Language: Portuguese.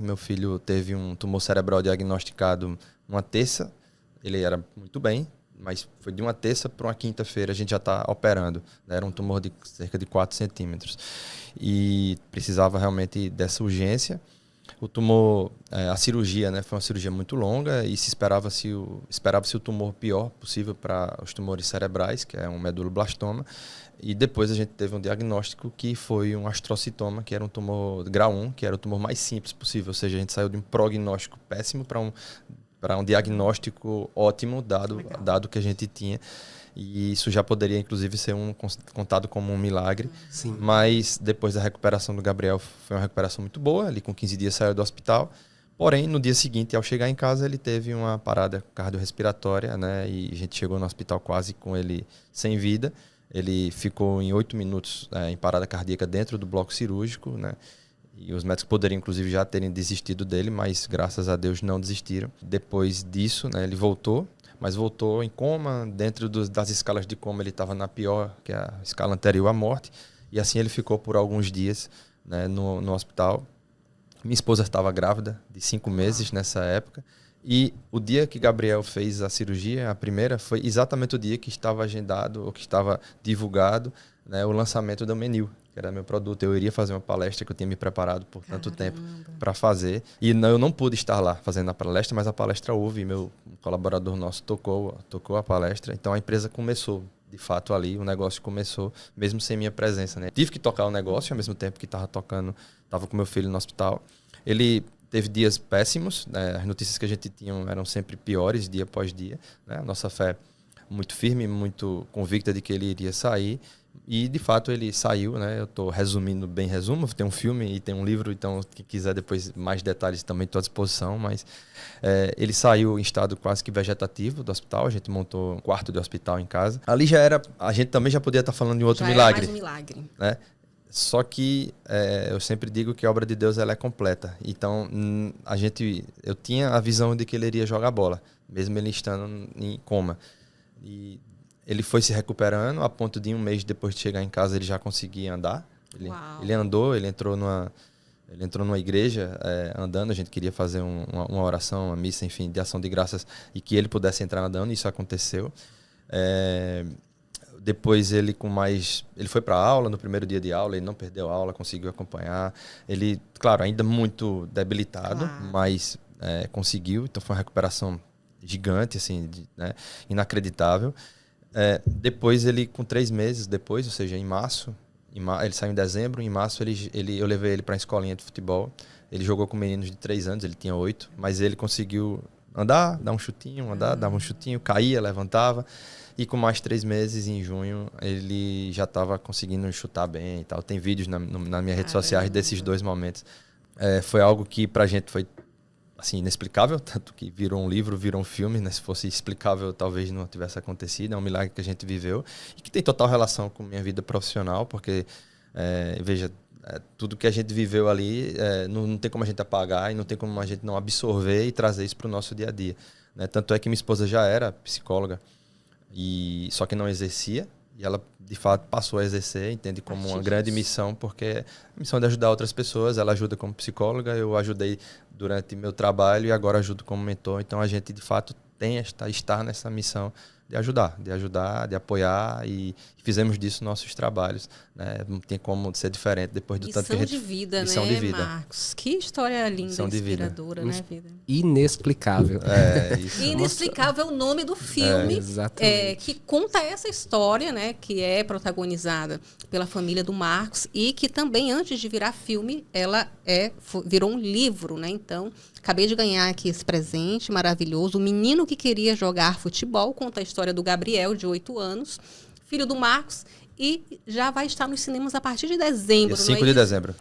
Meu filho teve um tumor cerebral diagnosticado uma terça. Ele era muito bem, mas foi de uma terça para uma quinta-feira a gente já está operando. Era um tumor de cerca de 4 centímetros. E precisava realmente dessa urgência. O tumor, a cirurgia, né, foi uma cirurgia muito longa e esperava-se o tumor pior possível para os tumores cerebrais, que é um meduloblastoma. E depois a gente teve um diagnóstico que foi um astrocitoma, que era um tumor grau 1, que era o tumor mais simples possível. Ou seja, a gente saiu de um prognóstico péssimo para um diagnóstico ótimo, dado que a gente tinha. E isso já poderia, inclusive, ser contado como um milagre. Sim. Mas depois da recuperação do Gabriel, foi uma recuperação muito boa. Ele com 15 dias saiu do hospital. Porém, no dia seguinte, ao chegar em casa, ele teve uma parada cardiorrespiratória, né? E a gente chegou no hospital quase com ele sem vida. Ele ficou em 8 minutos em parada cardíaca dentro do bloco cirúrgico, né? E os médicos poderiam, inclusive, já terem desistido dele, mas graças a Deus não desistiram. Depois disso, né, ele voltou, mas voltou em coma. Dentro das escalas de coma, ele estava na pior, que é a escala anterior à morte. E assim ele ficou por alguns dias, né, no hospital. Minha esposa estava grávida de 5 meses nessa época. E o dia que Gabriel fez a cirurgia, a primeira, foi exatamente o dia que estava agendado, ou que estava divulgado, né, o lançamento da Menil, que era meu produto. Eu iria fazer uma palestra que eu tinha me preparado por tanto tempo para fazer. E eu não pude estar lá fazendo a palestra, mas a palestra houve. Meu colaborador nosso tocou a palestra. Então a empresa começou, de fato, ali. O negócio começou, mesmo sem minha presença, né? Tive que tocar o negócio ao mesmo tempo que estava com meu filho no hospital. Ele teve dias péssimos, né? As notícias que a gente tinha eram sempre piores, dia após dia, né? A nossa fé muito firme, muito convicta de que ele iria sair. E, de fato, ele saiu, né? Eu estou resumindo bem resumo. Tem um filme e tem um livro, então, quem quiser depois mais detalhes também estou à disposição. Mas ele saiu em estado quase que vegetativo do hospital. A gente montou um quarto de hospital em casa. Ali a gente também já podia estar falando de outro milagre. Mais um milagre. Né? Só que eu sempre digo que a obra de Deus ela é completa. Então, eu tinha a visão de que ele iria jogar bola, mesmo ele estando em coma. E ele foi se recuperando a ponto de 1 mês depois de chegar em casa ele já conseguia andar. Ele andou, ele entrou numa igreja andando. A gente queria fazer uma oração, uma missa, enfim, de ação de graças, e que ele pudesse entrar andando. Isso aconteceu. Depois ele foi para aula, no primeiro dia de aula, ele não perdeu a aula, conseguiu acompanhar. Ele, claro, ainda muito debilitado, mas conseguiu. Então foi uma recuperação gigante, assim, né, inacreditável. Depois ele, com 3 meses depois, ou seja, em março, ele saiu em dezembro, em março eu levei ele para a escolinha de futebol. Ele jogou com meninos de 3 anos, ele tinha 8, mas ele conseguiu andar, dar um chutinho, dava um chutinho, caía, levantava. E com mais 3 meses, em junho, ele já estava conseguindo chutar bem e tal. Tem vídeos nas minhas redes sociais desses 2 momentos. Foi algo que pra gente foi assim, inexplicável, tanto que virou um livro, virou um filme, né? Se fosse explicável, talvez não tivesse acontecido. É um milagre que a gente viveu e que tem total relação com minha vida profissional, porque, veja, tudo que a gente viveu ali não tem como a gente apagar e não tem como a gente não absorver e trazer isso para o nosso dia a dia, né? Tanto é que minha esposa já era psicóloga, só que não exercia, e ela de fato passou a exercer, entende como uma grande missão, porque a missão é de ajudar outras pessoas. Ela ajuda como psicóloga, eu ajudei durante meu trabalho e agora ajudo como mentor. Então a gente de fato está nessa missão de ajudar, de apoiar, e fizemos disso nossos trabalhos, né? Não tem como ser diferente depois do tanto que a gente... Missão de vida, Marcos? Que história linda, inspiradora, né, vida? Inexplicável. Isso. Inexplicável é o nome do filme, que conta essa história, né, que é protagonizada pela família do Marcos e que também, antes de virar filme, ela virou um livro, né? Então, acabei de ganhar aqui esse presente maravilhoso. O menino que queria jogar futebol, conta a história do Gabriel, de 8 anos, filho do Marcos, e já vai estar nos cinemas a partir de dezembro. Dia 5 de dezembro.